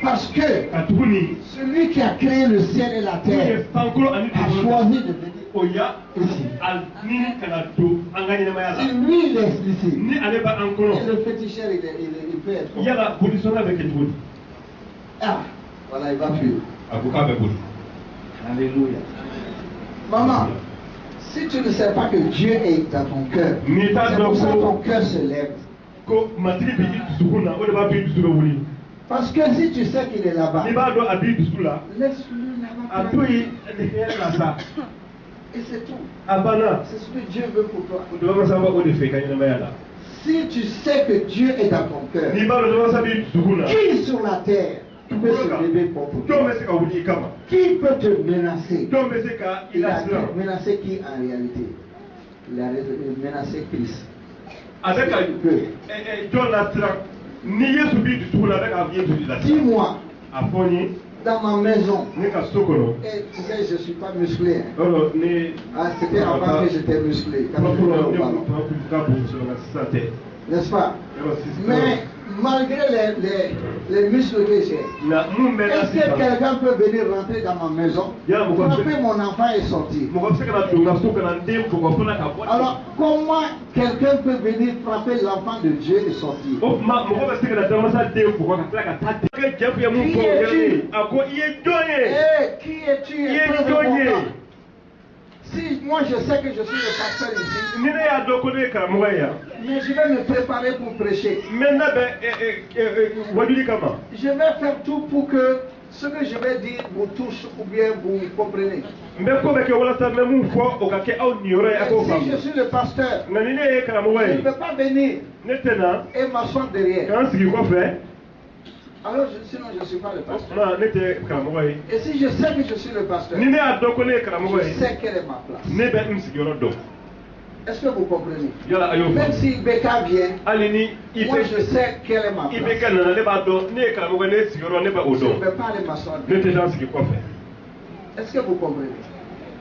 Parce que celui qui a créé le ciel et la terre a choisi de venir ici. Si lui il est ici, et le féticheur il peut être. Ah, voilà, il va fuir. Alléluia. Maman, si tu ne sais pas que Dieu est dans ton cœur, c'est pour ça que ton cœur se lève. Parce que si tu sais qu'il est là-bas, laisse-le là-bas. Et c'est tout. C'est ce que Dieu veut pour toi. Si tu sais que Dieu est dans ton cœur, qui sur la terre peut se lever contre toi? Qui peut te menacer? Il a menacé qui en réalité? Il a menacé Christ. Dis-moi, dans ma maison, et tu sais, je ne suis pas musclé. C'était avant que j'étais musclé. N'est-ce pas? Mais malgré les muscles que j'ai, est-ce que quelqu'un peut venir rentrer dans ma maison, frapper mon enfant et sortir? Alors, comment quelqu'un peut venir frapper l'enfant de Dieu et sortir? Qui es-tu? Si moi je sais que je suis le pasteur ici, mais je vais me préparer pour prêcher. Je vais faire tout pour que ce que je vais dire vous touche ou bien vous comprenez. Et si je suis le pasteur, je ne peux pas venir et m'asseoir derrière. Alors sinon je ne suis pas le pasteur. Et si je sais que je suis le pasteur, je sais quelle est ma place. Est-ce que vous comprenez? Même si Becca vient, moi je sais quelle est ma place. Je ne vais pas aller m'asseoir. Est-ce que vous comprenez?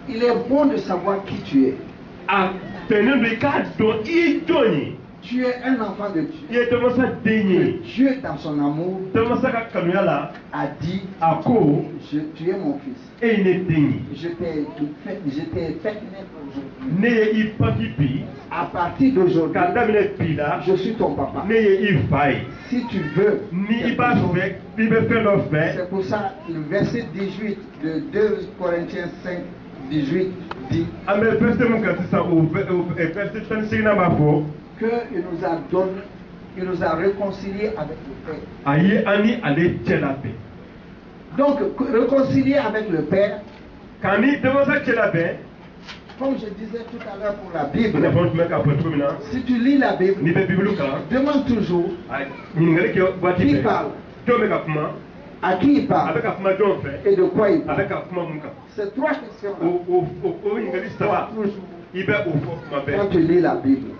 Il est bon de savoir qui tu es. Tu es un enfant de Dieu. Dieu, dans son amour, a dit tu es mon fils. Je t'ai fait naître aujourd'hui. À partir d'aujourd'hui, je suis ton papa. Si tu veux, c'est pour ça le verset 18 de 2 Corinthiens 5, 18 dit qu'il nous a donné, il nous a réconciliés avec le Père. Donc, réconcilier avec le Père, comme je disais tout à l'heure pour la Bible, si tu lis la Bible, demande toujours qui parle, à qui il parle et de quoi il parle. C'est trois questions quand tu lis la Bible.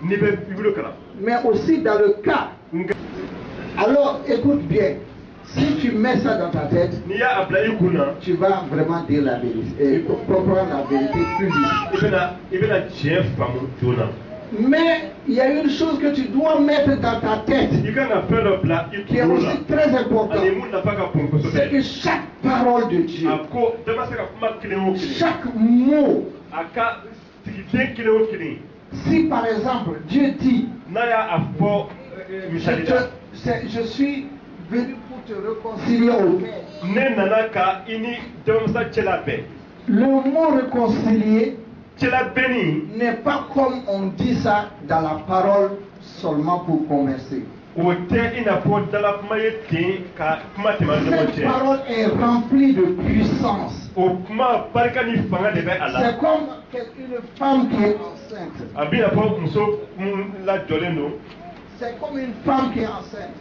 Mais aussi dans le cas. Alors écoute bien. Si tu mets ça dans ta tête, tu vas vraiment dire la vérité et comprendre la vérité plus vite. Mais il y a une chose que tu dois mettre dans ta tête qui est aussi très importante. C'est que chaque parole de Dieu, chaque mot, si par exemple Dieu dit je suis venu pour te réconcilier au Père. Le mot réconcilier n'est pas comme on dit ça dans la parole seulement pour converser. Cette parole est remplie de puissance. C'est comme une femme qui est enceinte. C'est comme une femme qui est enceinte.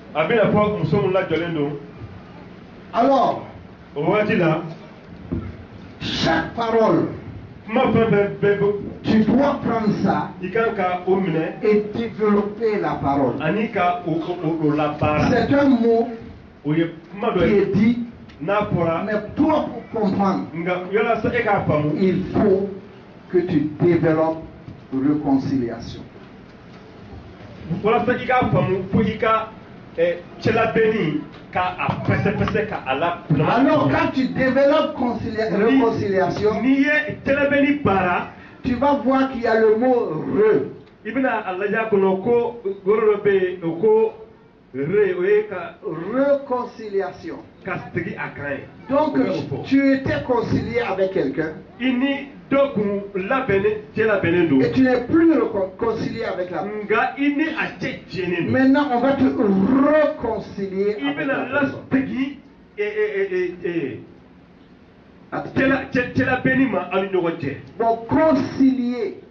Alors, chaque parole, tu dois prendre ça et développer la parole. C'est un mot qui est dit, mais toi pour comprendre, il faut que tu développes réconciliation. Alors quand tu développes réconciliation, tu vas voir qu'il y a le mot réconciliation. Donc tu étais concilié avec quelqu'un et tu n'es plus réconcilié avec la personne. Maintenant on va te réconcilier avec la personne. Bon, concilier,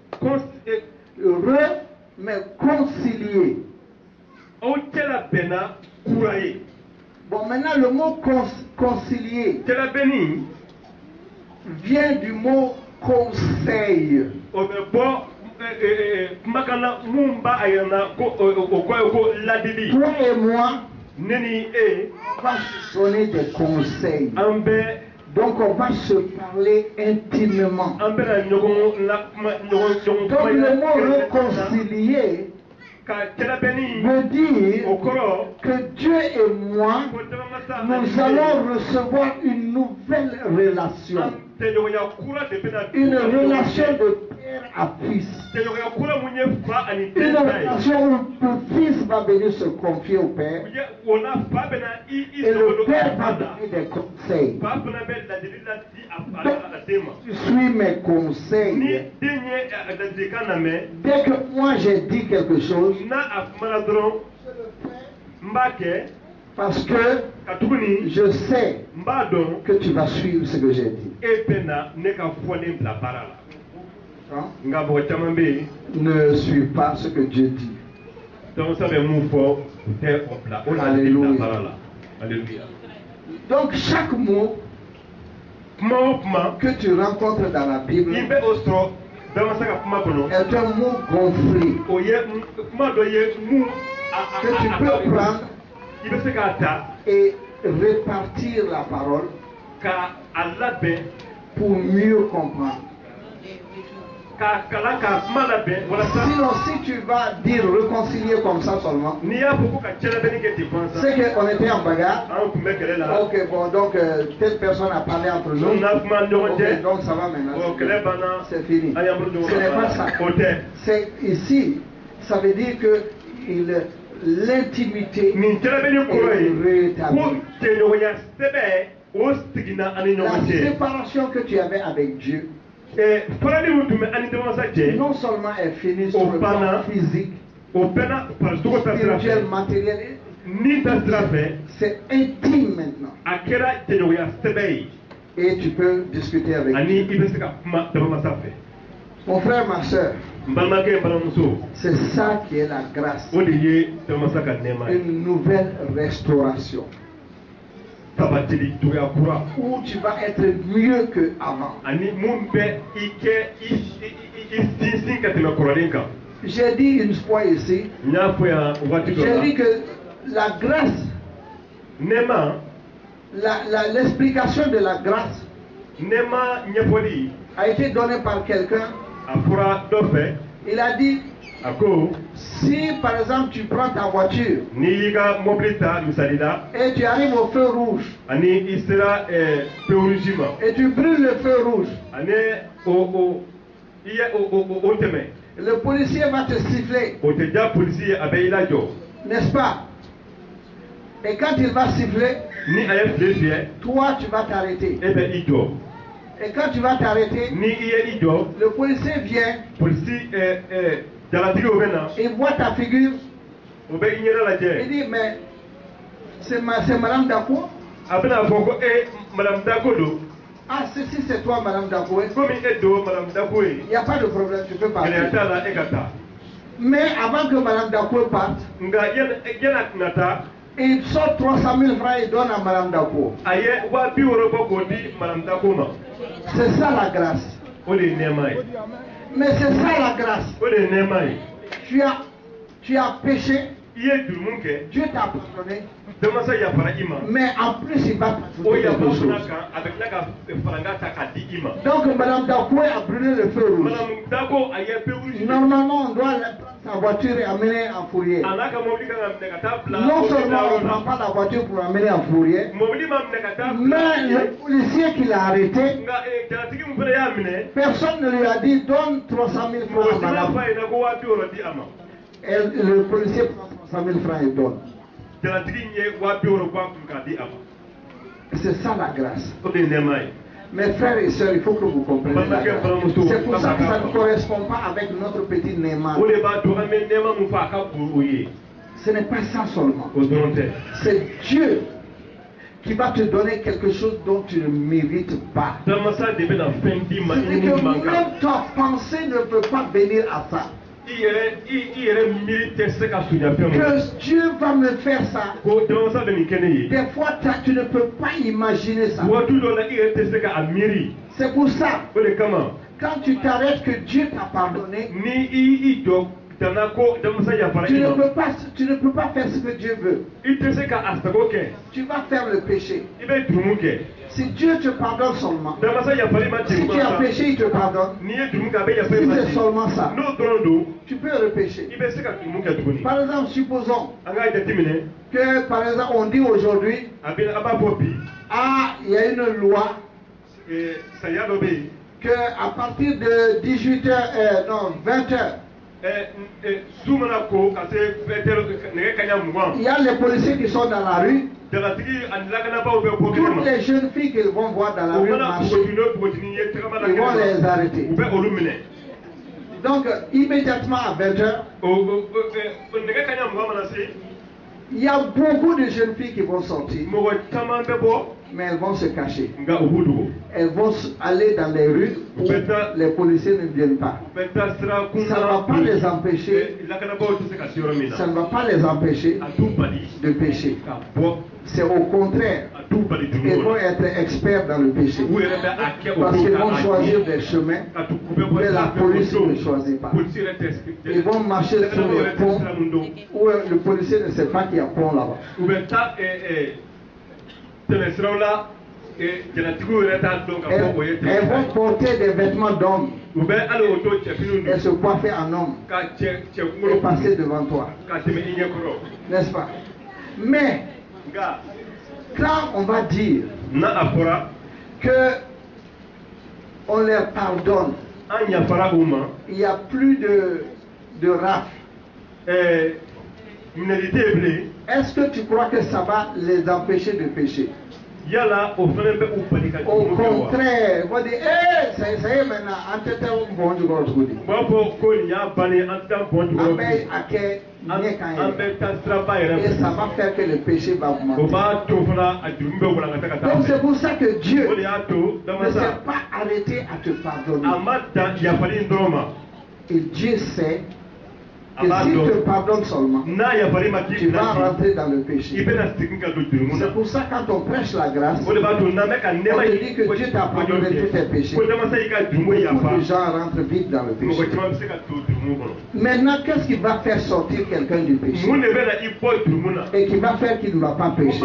mais concilier. Bon, maintenant le mot concilier vient du mot conseil. Toi et moi, on va se donner des conseils. Donc on va se parler intimement. Donc le mot réconcilier veut dire que Dieu et moi, nous allons recevoir une nouvelle relation. Une relation de père à fils. Une relation où le fils va venir se confier au père. Et le père va donner des conseils. Tu suis mes conseils. Dès que moi j'ai dit quelque chose, parce que je sais que tu vas suivre ce que j'ai dit. Hein? Ne suis pas ce que Dieu dit. Alléluia. Donc chaque mot que tu rencontres dans la Bible est un mot gonflé que tu peux prendre et répartir la parole pour mieux comprendre. Sinon, si tu vas dire réconcilier comme ça seulement, c'est qu'on était en bagarre. Ok, bon, donc telle personne a parlé entre nous. Okay, donc ça va maintenant. C'est fini. Ce n'est pas ça. C'est ici, ça veut dire que l'intimité est rétablie. La séparation que tu avais avec Dieu, non seulement est finie sur le plan physique, spirituel, matériel, c'est intime maintenant. Et tu peux discuter avec Dieu. Mon frère, ma soeur, c'est ça qui est la grâce. Une nouvelle restauration. Où tu vas être mieux qu'avant. J'ai dit une fois ici, j'ai dit que la grâce, l'explication de la grâce a été donnée par quelqu'un. Il a dit, si par exemple tu prends ta voiture et tu arrives au feu rouge et tu brûles le feu rouge, le policier va te siffler, n'est-ce pas? Et quand il va siffler, toi tu vas t'arrêter. Et quand tu vas t'arrêter, le policier vient, il voit ta figure, Il dit, mais c'est Madame Dako. Madame Dako. Ah, si c'est toi, Madame Dako. Il n'y a pas de problème, tu peux partir. Mais avant que Madame Dako parte, il sort 300 000 francs et donne à Madame Dako. C'est ça la grâce. Mais c'est ça la grâce. Tu as péché. Dieu t'a pardonné. Mais en plus, il va t'ajouter quelque chose. Donc, Madame Dakoué a brûlé le feu rouge. Normalement, on doit prendre sa voiture et amener en fourrier. Non seulement on ne prend pas la voiture pour amener en fourrier, mais le policier qui l'a arrêté, personne ne lui a dit donne 300 000 francs à madame. Et le policier prend 300 000 francs et donne. C'est ça la grâce. Mes frères et sœurs, il faut que vous compreniez la grâce. C'est pour ça que ça ne correspond pas avec notre petit Néman. Ce n'est pas ça seulement. C'est Dieu qui va te donner quelque chose dont tu ne mérites pas. C'est-à-dire que même ta pensée ne peut pas venir à ça. Que Dieu va me faire ça. Des fois, tu ne peux pas imaginer ça. C'est pour ça, quand tu t'arrêtes que Dieu t'a pardonné, tu ne peux pas faire ce que Dieu veut. Tu vas faire le péché. Si Dieu te pardonne seulement, si tu as péché, il te pardonne. Si c'est seulement ça, tu peux le pécher. Par exemple, supposons que, par exemple, on dit aujourd'hui, ah, il y a une loi que à partir de 18h, non, 20h, il y a les policiers qui sont dans la rue. Toutes les jeunes filles qu'ils vont voir dans la rue marcher, ils vont les arrêter. Donc, immédiatement à 20h, il y a beaucoup de jeunes filles qui vont sortir, mais elles vont se cacher. Elles vont aller dans les rues où les policiers ne viennent pas. Ça ne va pas les empêcher. Ça ne va pas les empêcher de pécher. C'est au contraire. Ils vont être experts dans le péché. Parce qu'ils vont choisir des chemins que la police ne choisit pas. Ils vont marcher sur les ponts où le policier ne sait pas qu'il y a pont là-bas. Elles vont porter des vêtements d'hommes et se coiffer en homme et passer devant toi. N'est-ce pas? Mais quand on va dire que on leur pardonne, il n'y a plus de rafle. Est-ce que tu crois que ça va les empêcher de pécher? Au contraire, on va dire, ça y est maintenant, et ça va faire que le péché va augmenter. Donc c'est pour ça que Dieu ne s'est pas arrêté à te pardonner. Et Dieu sait que s'il te pardonne seulement, tu vas rentrer dans le péché. C'est pour ça quand on prêche la grâce, on te dit que Dieu t'a pardonné tous tes péchés. Beaucoup de gens rentrent vite dans le péché. Maintenant, qu'est-ce qui va faire sortir quelqu'un du péché et qui va faire qu'il ne va pas pécher?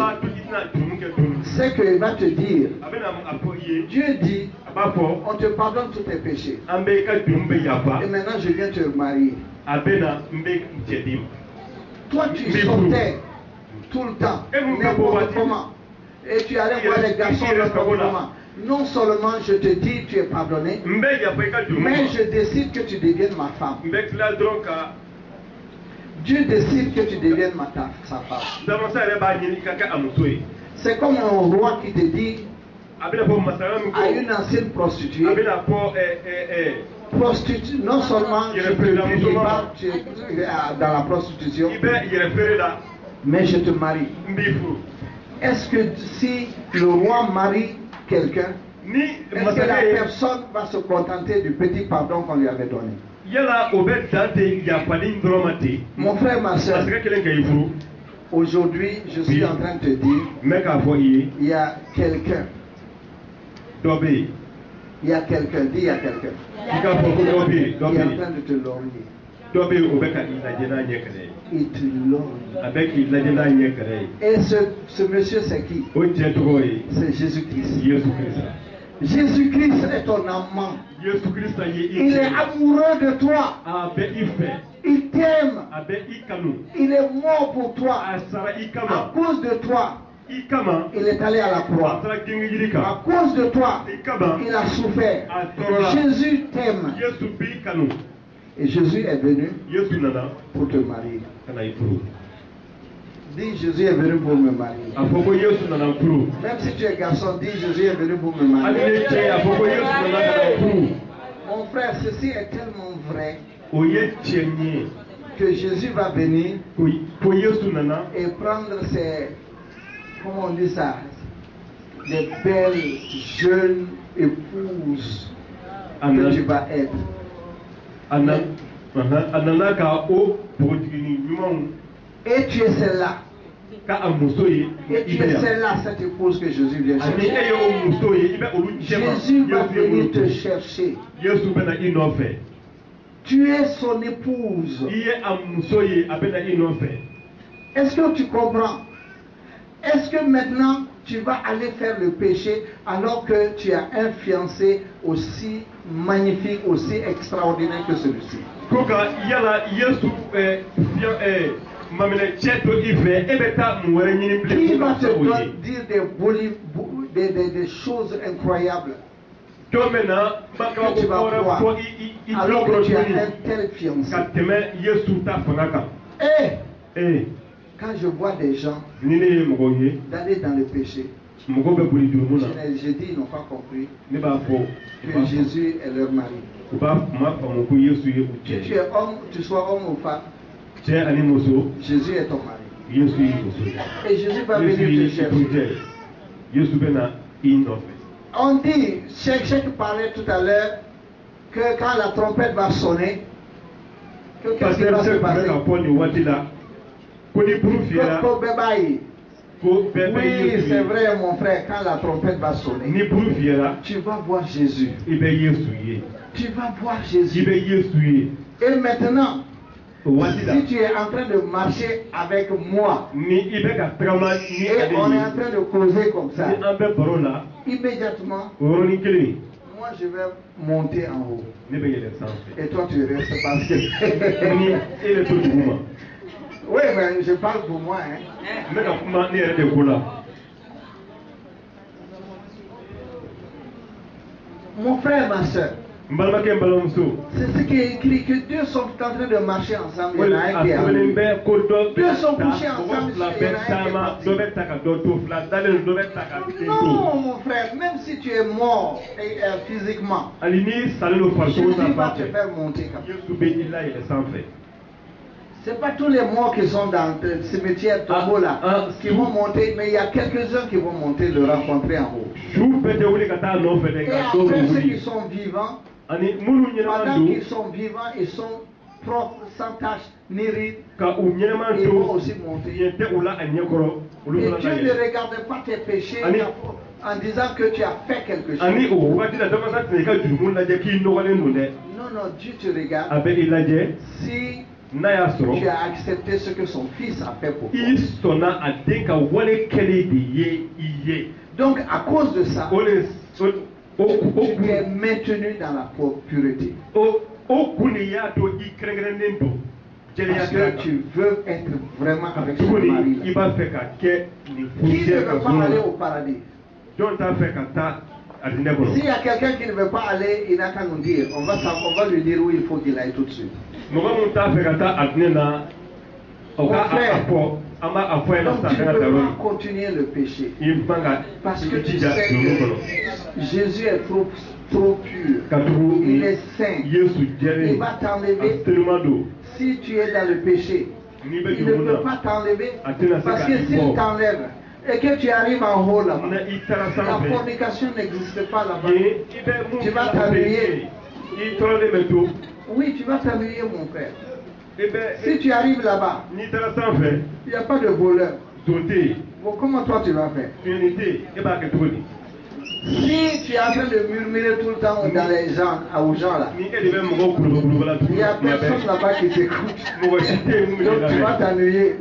C'est qu'il va te dire, Dieu dit, on te pardonne tous tes péchés. Et maintenant, je viens te marier. Toi, tu sortais tout le temps, n'importe comment, et tu allais voir les garçons n'importe comment. Non seulement je te dis tu es pardonné, mais je décide que tu deviennes ma femme. Dieu décide que tu deviennes sa femme. C'est comme un roi qui te dit à une ancienne prostituée. Non seulement je ne te pas dans la prostitution, mais je te marie. Est-ce que si le roi marie quelqu'un, est-ce que la personne va se contenter du petit pardon qu'on lui avait donné? Mon frère, ma soeur, aujourd'hui, je suis en train de te dire, il y a quelqu'un. Il y a quelqu'un, dis il y a quelqu'un. Il est en train de te lorgner. Il te lorgne. Et ce monsieur, c'est qui? C'est Jésus-Christ. Jésus-Christ est ton amant. Il est amoureux de toi. Il t'aime. Il est mort pour toi. À cause de toi, il est allé à la croix. À cause de toi, il a souffert. Jésus t'aime. Et Jésus est venu pour te marier. Dis Jésus est venu pour me marier. Même si tu es garçon, dis Jésus est venu pour me marier. Mon frère, ceci est tellement vrai que Jésus va venir et prendre ses, comment on dit ça, des belles jeunes épouses que tu vas être. Et tu es celle-là. Et tu es celle-là, cette épouse que Jésus vient chercher. Jésus va venir te chercher. Tu es son épouse. Est-ce que tu comprends? Est-ce que maintenant tu vas aller faire le péché alors que tu as un fiancé aussi magnifique, aussi extraordinaire que celui-ci? Qui va te dire des choses incroyables que tu vas voir alors que tu as un tel fiancé? Quand je vois des gens d'aller dans le péché, j'ai dit ils n'ont pas compris que Jésus est leur mari. Que tu es homme, tu sois homme ou femme, Jésus est ton mari. Et Jésus va venir te chercher. On dit, Cheikh parlait tout à l'heure, que quand la trompette va sonner, qu'est-ce qui va se passer? Oui, c'est vrai mon frère, quand la trompette va sonner, tu vas voir Jésus. Tu vas voir Jésus. Et maintenant, si tu es en train de marcher avec moi, et on est en train de causer comme ça, immédiatement, moi je vais monter en haut. Et toi tu restes parce que... Oui, mais je parle pour moi. Mon frère, ma soeur, c'est ce qui est écrit, que deux sont en train de marcher ensemble. Il y en a un qui est en haut. Deux sont couchés ensemble. Il y en a un qui est parti. Non, mon frère, même si tu es mort physiquement, Jésus va te faire monter comme ça. Ce n'est pas tous les morts qui sont dans le cimetière tombeau là qui vont monter, mais il y a quelques-uns qui vont monter le rencontrer en haut. Et après ceux qui sont vivants, pendant qu'ils sont vivants, ils sont propres, sans tache ni ride, ils vont aussi monter. Et Dieu ne regarde pas tes péchés en disant que tu as fait quelque chose. Non, non, Dieu te regarde si tu as accepté ce que son fils a fait pour toi. Donc à cause de ça, tu es maintenu dans la pureté. Parce que tu veux être vraiment avec ce mari. Qui ne veut pas aller au paradis? S'il y a quelqu'un qui ne veut pas aller, il n'a qu'à nous dire. On va lui dire où il faut qu'il aille tout de suite. Mon frère, donc tu ne peux pas continuer le péché. Parce que tu sais que Jésus est trop pur. Il est saint. Il va t'enlever. Si tu es dans le péché, il ne peut pas t'enlever. Parce que s'il t'enlève et que tu arrives en haut là-bas, la fornication n'existe pas là-bas. Tu vas t'ennuyer. Oui, tu vas t'ennuyer, mon frère. Si tu arrives là-bas, il n'y a pas de voleur. Bon, comment toi tu vas faire? Si tu es en train de murmurer tout le temps dans les gens, aux gens là, il n'y a personne là-bas qui t'écoute. Donc tu vas t'ennuyer.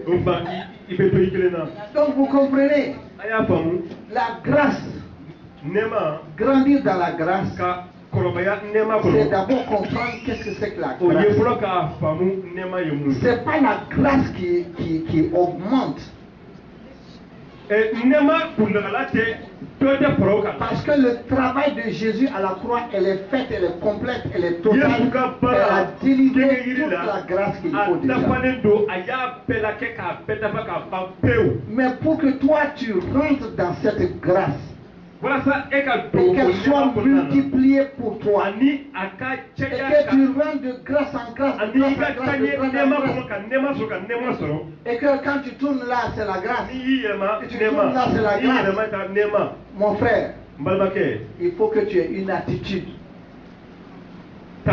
Donc vous comprenez, la grâce, grandir dans la grâce, c'est d'abord comprendre qu'est-ce que c'est que la grâce. C'est pas la grâce qui augmente. Parce que le travail de Jésus à la croix, elle est faite, elle est complète, elle est totale. Elle a délivré toute la grâce qu'il faut déjà. Mais pour que toi tu rentres dans cette grâce, et qu'elle soit multipliée pour toi, et que tu rentres de grâce en grâce, et que quand tu tournes là c'est la grâce, et tu tournes là c'est la grâce. Mon frère, il faut que tu aies une attitude, il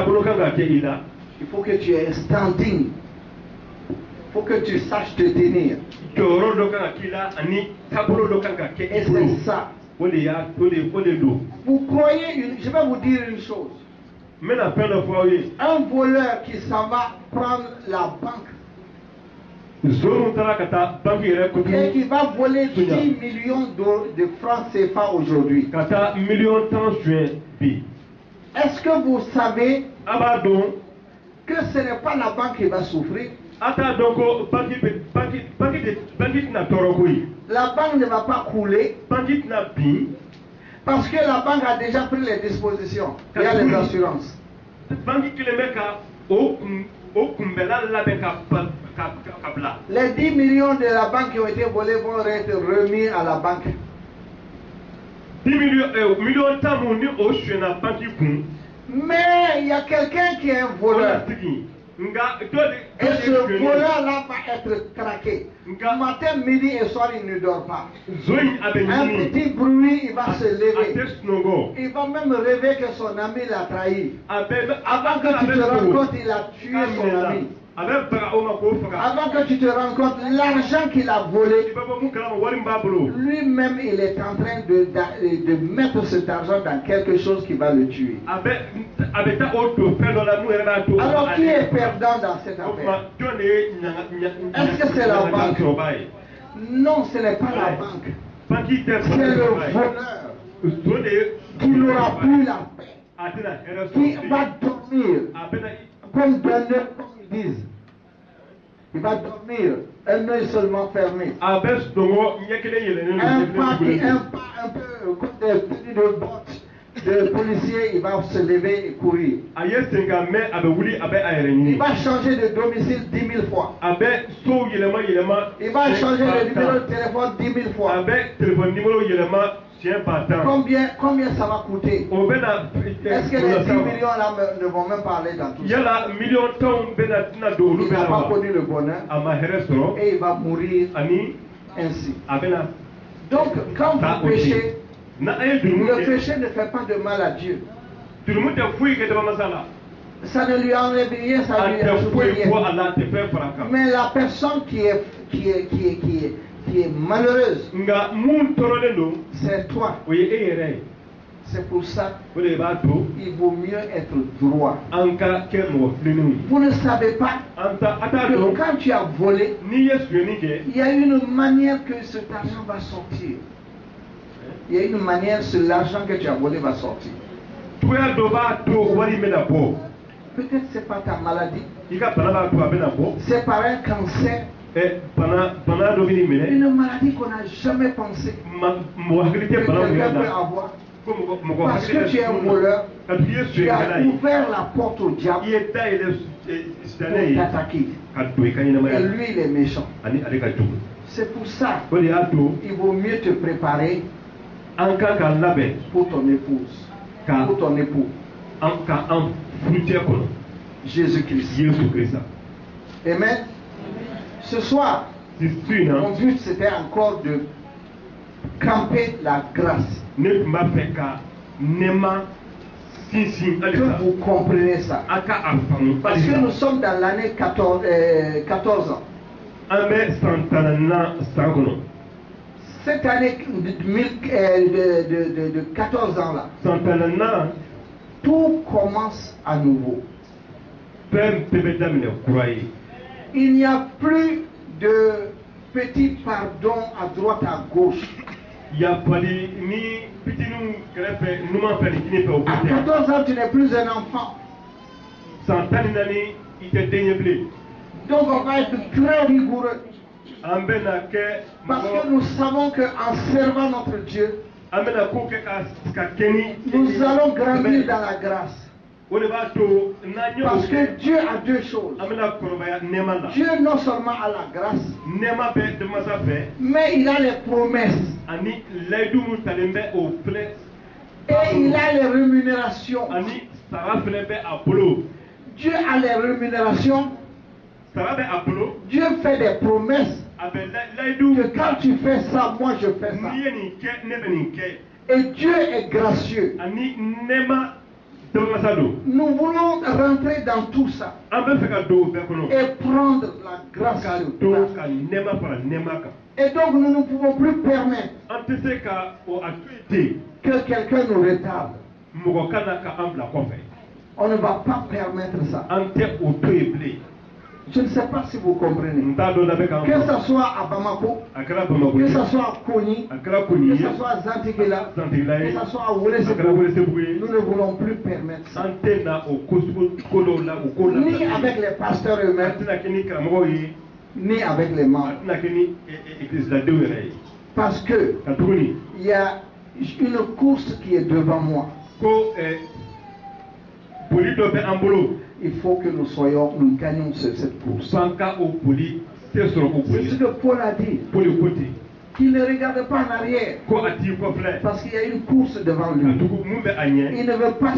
faut que tu aies un standing, il faut que tu saches te tenir, et c'est ça. Vous croyez, je vais vous dire une chose. Un voleur qui s'en va prendre la banque et qui va voler 10 millions de francs CFA aujourd'hui. Est-ce que vous savez que ce n'est pas la banque qui va souffrir? La banque ne va pas couler parce que la banque a déjà pris les dispositions. Il y a les assurances. Les 10 millions de la banque qui ont été volés vont être remis à la banque. 10 millions mais il y a quelqu'un qui est un voleur. Et ce voleur-là va être traqué. Matin, midi et soir, il ne dort pas. Un petit bruit, il va se lever. Il va même rêver que son ami l'a trahi. Avant que tu te rends compte, il a tué son ami. Avant que tu te rends compte, l'argent qu'il a volé, lui-même il est en train de mettre cet argent dans quelque chose qui va le tuer. Alors qui est perdant dans cette affaire? Est-ce que c'est la banque? Non, ce n'est pas la banque. C'est le voleur qui n'aura plus la paix, qui va dormir comme donneur. Il va dormir, un œil seulement fermé. Un pas un peu comme des tenues de bottes de policier, il va se lever et courir. Il va changer de domicile 10 000 fois. Il va changer de numéro de téléphone 10 000 fois. Combien ça va coûter? Est-ce que les 10 millions là ne vont même pas aller dans tout ça? Il n'a pas connu le bonheur et il va mourir ainsi. Donc quand vous péchez, le péché ne fait pas de mal à Dieu. Ça ne lui enlève rien, ça ne lui ajoute rien. Mais la personne qui est malheureuse, c'est toi. C'est pour ça qu'il vaut mieux être droit. Vous ne savez pas que quand tu as volé, il y a une manière que cet argent va sortir. Il y a une manière que l'argent que tu as volé va sortir. Peut-être c'est pas ta maladie. C'est par un cancer. Une maladie qu'on n'a jamais pensé que quelqu'un peut avoir. Parce que tu es un voleur, tu as ouvert la porte au diable pour t'attaquer. Et lui, il est méchant. C'est pour ça qu'il vaut mieux te préparer pour ton épouse, pour ton époux. Jésus-Christ. Amen. Ce soir, mon but c'était encore de camper la grâce. Que vous comprenez ça. Parce que nous sommes dans l'année 14 ans. Cette année de 14 ans là, tout commence à nouveau. Il n'y a plus de petits pardons à droite à gauche. À 14 ans, tu n'es plus un enfant. Donc on va être très rigoureux. Parce que nous savons qu'en servant notre Dieu, nous allons grandir dans la grâce. Parce que Dieu a deux choses. Dieu non seulement a la grâce, mais il a les promesses. Et il a les rémunérations. Dieu a les rémunérations. Dieu fait des promesses. Que quand tu fais ça, moi je fais ça. Et Dieu est gracieux. Nous voulons rentrer dans tout ça et prendre la grâce. Et donc nous ne pouvons plus permettre que quelqu'un nous retarde. On ne va pas permettre ça. Je ne sais pas si vous comprenez. Que ce soit à Bamako, que ce soit à Kony, que ce soit à Zantigela, que ce soit à Ouelesebou, nous ne voulons plus permettre ça. Ni avec les pasteurs eux-mêmes, ni avec les membres. Parce que il y a une course qui est devant moi. Il faut que nous gagnions cette course. C'est ce que Paul a dit. Qu'il ne regarde pas en arrière. Parce qu'il y a une course devant lui. Il ne veut pas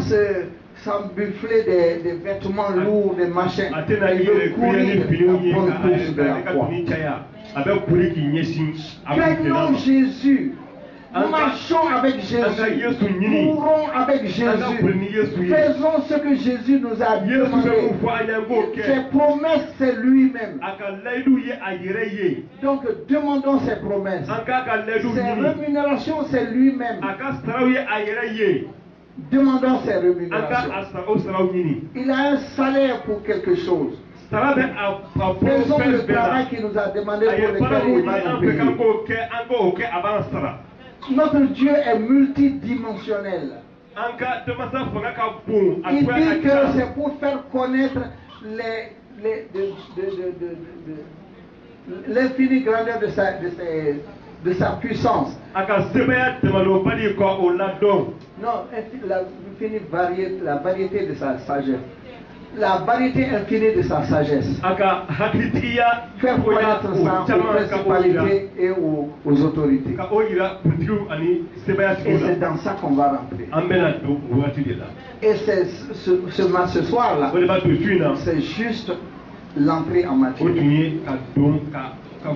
s'embuffler des vêtements lourds, des machins. Il veut courir la bonne course de la foi. Gagnons Jésus. Marchons avec Jésus, mourons avec Jésus, faisons ce que Jésus nous a demandé. Ses promesses, c'est lui-même. Donc demandons ses promesses. Ses rémunérations, c'est lui-même. Demandons ses rémunérations. Il a un salaire pour quelque chose. Faisons le travail qu'il nous a demandé pour lequel il va nous payer. Notre Dieu est multidimensionnel. Il dit que c'est pour faire connaître l'infinie grandeur de sa puissance. Non, la variété de sa sagesse. La variété infinie de sa sagesse. Faire connaître ça aux principalités et aux autorités. Et c'est dans ça qu'on va rentrer. Et ce soir-là, c'est juste l'entrée en matière.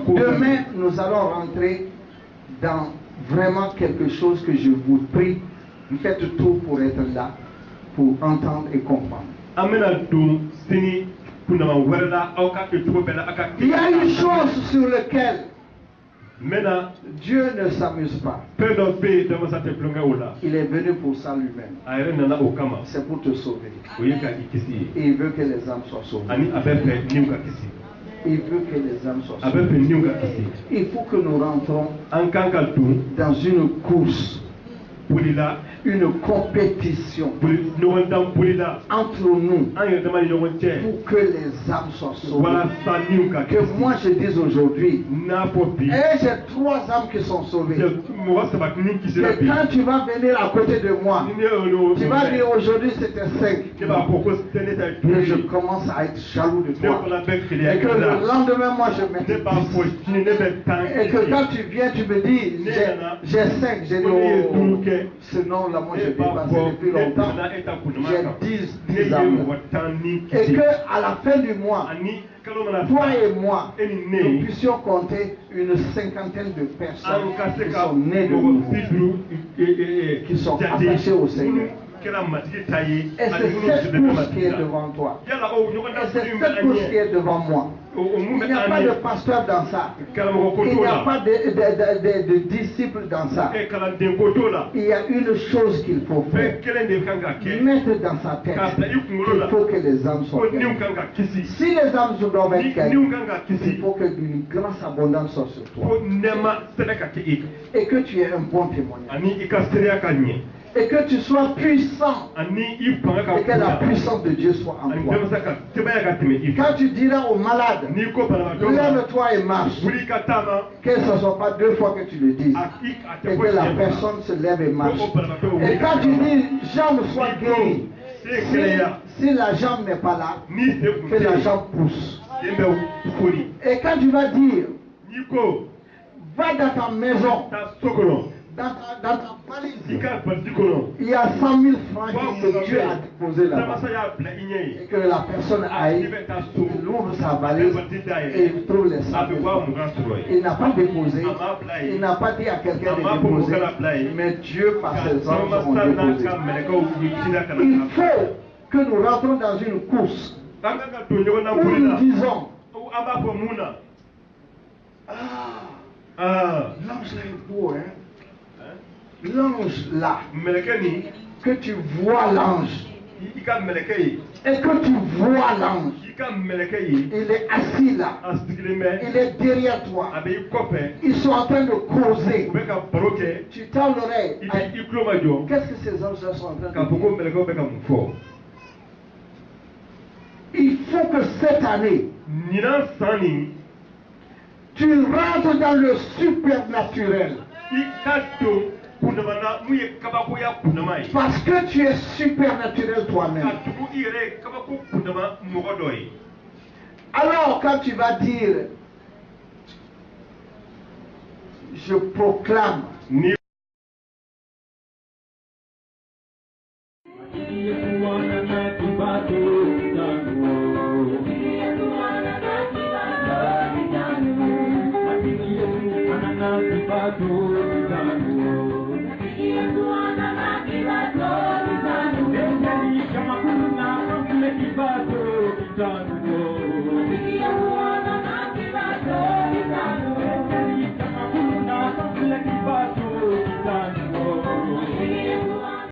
Demain, nous allons rentrer dans vraiment quelque chose que je vous prie. Faites tout pour être là, pour entendre et comprendre. Il y a une chose sur laquelle Dieu ne s'amuse pas. Il est venu pour ça lui-même. C'est pour te sauver. Et il veut que les âmes soient sauvées. Il veut que les âmes soient sauvées. Il faut que nous rentrons dans une course une compétition entre nous pour que les âmes soient sauvées. Que moi je dise aujourd'hui, et j'ai 3 âmes qui sont sauvées. Et quand tu vas venir à côté de moi, tu vas dire aujourd'hui c'était 5. Et je commence à être jaloux de toi. Et que le lendemain, moi je mets 10. Et que quand tu viens, tu me dis j'ai 5. J'ai dit oh, sinon là moi j'ai dépassé depuis longtemps. J'ai 10 âmes. Et que à la fin du mois, toi et moi, nous puissions compter une 50aine de personnes qui sont nées de nouveau, qui sont attachées au Seigneur. Et c'est cette course qui est devant toi. Et c'est cette course qui est devant moi. Il n'y a pas de pasteur dans ça. Il n'y a pas de disciples dans ça. Il y a une chose qu'il faut faire. Mettre dans sa tête qu'il faut que les âmes soient gagnées. Si les âmes doivent être gagnées, il faut que une grâce abondance soit sur toi. Et que tu aies un bon témoignage. Et que tu sois puissant. Et que la puissance de Dieu soit en toi. Quand tu diras au malade, lève-toi et marche, que ce ne soit pas 2 fois que tu le dises. Et que la personne se lève et marche. Et quand tu dis, jambe soit guérie, si la jambe n'est pas là, que la jambe pousse. Et quand tu vas dire, va dans ta maison, dans ta valise, il y a 100 000 francs que Dieu a déposé là-bas. Et que la personne aille, il ouvre sa valise et il trouve les 100 000 francs. Il n'a pas déposé, il n'a pas dit à quelqu'un de déposer, mais Dieu par ses anges ont déposé. Il faut que nous rentrons dans une course où nous disons l'ange là est beau, hein? L'ange là, que tu vois l'ange, et que tu vois l'ange, il est assis là, il est derrière toi, ils sont en train de causer, tu tends l'oreille, qu'est-ce que ces anges là sont en train de dire? Il faut que cette année, tu rentres dans le supernaturel. Parce que tu es supernaturel toi-même. Alors quand tu vas dire, je proclame,